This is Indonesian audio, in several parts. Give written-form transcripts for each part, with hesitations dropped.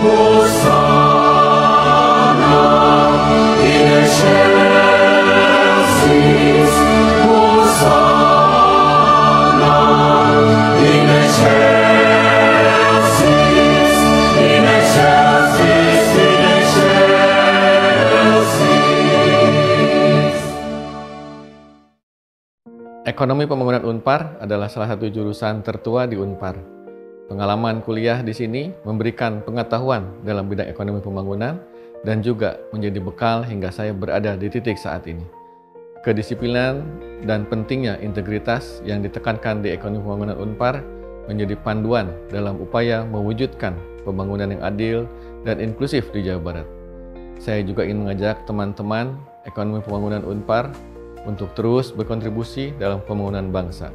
Hosanna in excelsis, Hosanna in excelsis, in excelsis, in excelsis. Ekonomi Pembangunan Unpar adalah salah satu jurusan tertua di Unpar. Pengalaman kuliah di sini memberikan pengetahuan dalam bidang ekonomi pembangunan dan juga menjadi bekal hingga saya berada di titik saat ini. Kedisiplinan dan pentingnya integritas yang ditekankan di ekonomi pembangunan Unpar menjadi panduan dalam upaya mewujudkan pembangunan yang adil dan inklusif di Jawa Barat. Saya juga ingin mengajak teman-teman ekonomi pembangunan Unpar untuk terus berkontribusi dalam pembangunan bangsa.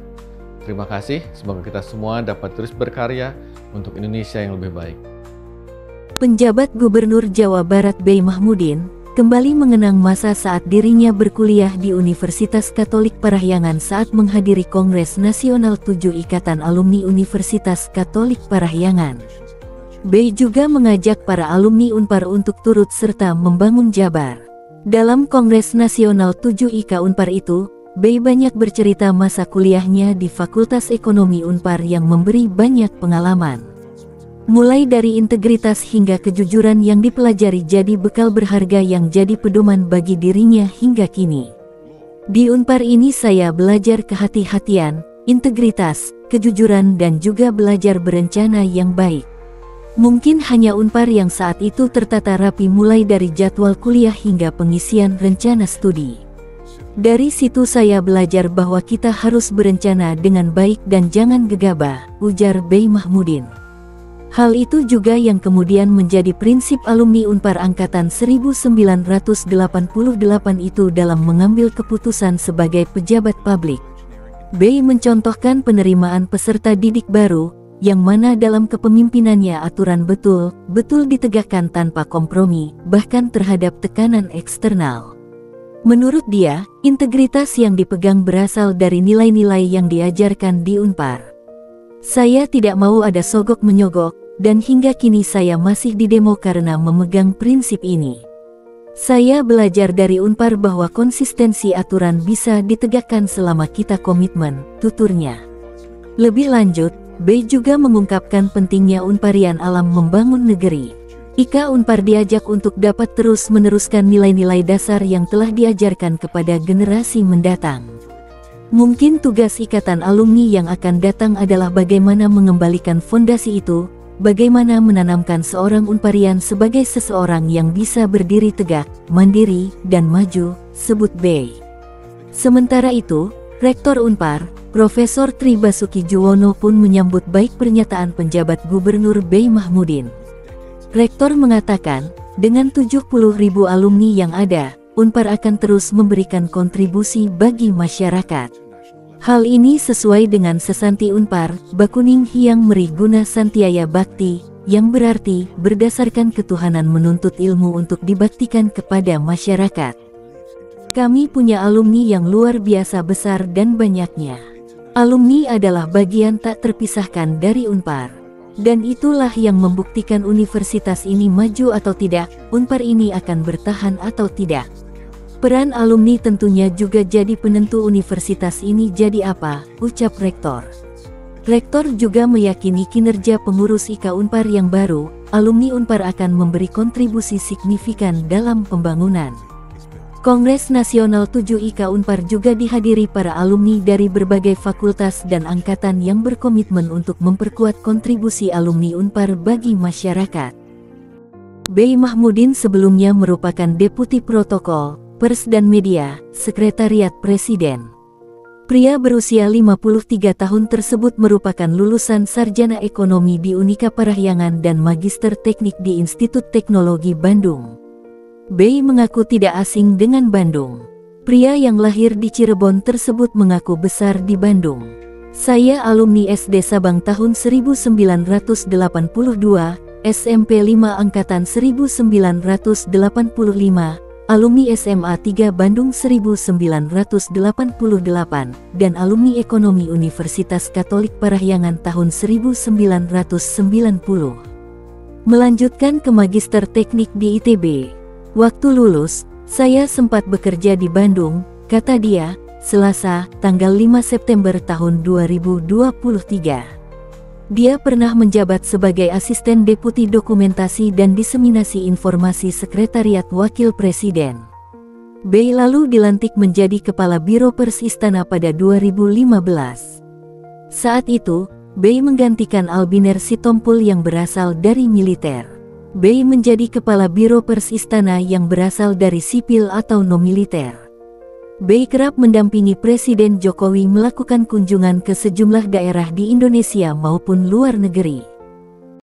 Terima kasih, semoga kita semua dapat terus berkarya untuk Indonesia yang lebih baik. Penjabat Gubernur Jawa Barat B. Mahmudin kembali mengenang masa saat dirinya berkuliah di Universitas Katolik Parahyangan saat menghadiri Kongres Nasional 7 Ikatan Alumni Universitas Katolik Parahyangan. B. juga mengajak para alumni Unpar untuk turut serta membangun Jabar. Dalam Kongres Nasional 7 IKA Unpar itu, B. banyak bercerita masa kuliahnya di Fakultas Ekonomi Unpar yang memberi banyak pengalaman. Mulai dari integritas hingga kejujuran yang dipelajari jadi bekal berharga yang jadi pedoman bagi dirinya hingga kini. Di Unpar ini saya belajar kehati-hatian, integritas, kejujuran dan juga belajar berencana yang baik. Mungkin hanya Unpar yang saat itu tertata rapi mulai dari jadwal kuliah hingga pengisian rencana studi. Dari situ saya belajar bahwa kita harus berencana dengan baik dan jangan gegabah, ujar B. Mahmudin. Hal itu juga yang kemudian menjadi prinsip alumni Unpar Angkatan 1988 itu dalam mengambil keputusan sebagai pejabat publik. B. mencontohkan penerimaan peserta didik baru, yang mana dalam kepemimpinannya aturan betul ditegakkan tanpa kompromi, bahkan terhadap tekanan eksternal. Menurut dia, integritas yang dipegang berasal dari nilai-nilai yang diajarkan di Unpar. Saya tidak mau ada sogok-menyogok, dan hingga kini saya masih di demo karena memegang prinsip ini. Saya belajar dari Unpar bahwa konsistensi aturan bisa ditegakkan selama kita komitmen, tuturnya. Lebih lanjut, B. juga mengungkapkan pentingnya Unparian alam membangun negeri. IKA Unpar diajak untuk dapat terus meneruskan nilai-nilai dasar yang telah diajarkan kepada generasi mendatang. Mungkin tugas ikatan alumni yang akan datang adalah bagaimana mengembalikan fondasi itu, bagaimana menanamkan seorang Unparian sebagai seseorang yang bisa berdiri tegak, mandiri, dan maju, sebut B. Sementara itu, Rektor Unpar, Profesor Tri Basuki Juwono pun menyambut baik pernyataan penjabat Gubernur B. Mahmudin. Rektor mengatakan, dengan 70.000 alumni yang ada, Unpar akan terus memberikan kontribusi bagi masyarakat. Hal ini sesuai dengan sesanti Unpar, Bakuning Hyang Meri Guna Santiaya Bakti, yang berarti berdasarkan ketuhanan menuntut ilmu untuk dibaktikan kepada masyarakat. Kami punya alumni yang luar biasa besar dan banyaknya. Alumni adalah bagian tak terpisahkan dari Unpar. Dan itulah yang membuktikan universitas ini maju atau tidak, Unpar ini akan bertahan atau tidak. Peran alumni tentunya juga jadi penentu universitas ini jadi apa, ucap Rektor. Rektor juga meyakini kinerja pengurus IKA Unpar yang baru, alumni Unpar akan memberi kontribusi signifikan dalam pembangunan. Kongres Nasional 7 IKA Unpar juga dihadiri para alumni dari berbagai fakultas dan angkatan yang berkomitmen untuk memperkuat kontribusi alumni Unpar bagi masyarakat. B. Mahmudin sebelumnya merupakan Deputi Protokol, Pers dan Media, Sekretariat Presiden. Pria berusia 53 tahun tersebut merupakan lulusan Sarjana Ekonomi di Unika Parahyangan dan Magister Teknik di Institut Teknologi Bandung. B. mengaku tidak asing dengan Bandung. Pria yang lahir di Cirebon tersebut mengaku besar di Bandung. Saya alumni SD Sabang tahun 1982, SMP 5 Angkatan 1985, alumni SMA 3 Bandung 1988, dan alumni Ekonomi Universitas Katolik Parahyangan tahun 1990. Melanjutkan ke Magister Teknik di ITB. Waktu lulus, saya sempat bekerja di Bandung, kata dia, Selasa, tanggal 5 September tahun 2023. Dia pernah menjabat sebagai Asisten Deputi Dokumentasi dan Diseminasi Informasi Sekretariat Wakil Presiden. Bey lalu dilantik menjadi Kepala Biro Pers Istana pada 2015. Saat itu, Bey menggantikan Albiner Sitompul yang berasal dari militer. Bey menjadi Kepala Biro Pers Istana yang berasal dari sipil atau non-militer. Bey kerap mendampingi Presiden Jokowi melakukan kunjungan ke sejumlah daerah di Indonesia maupun luar negeri.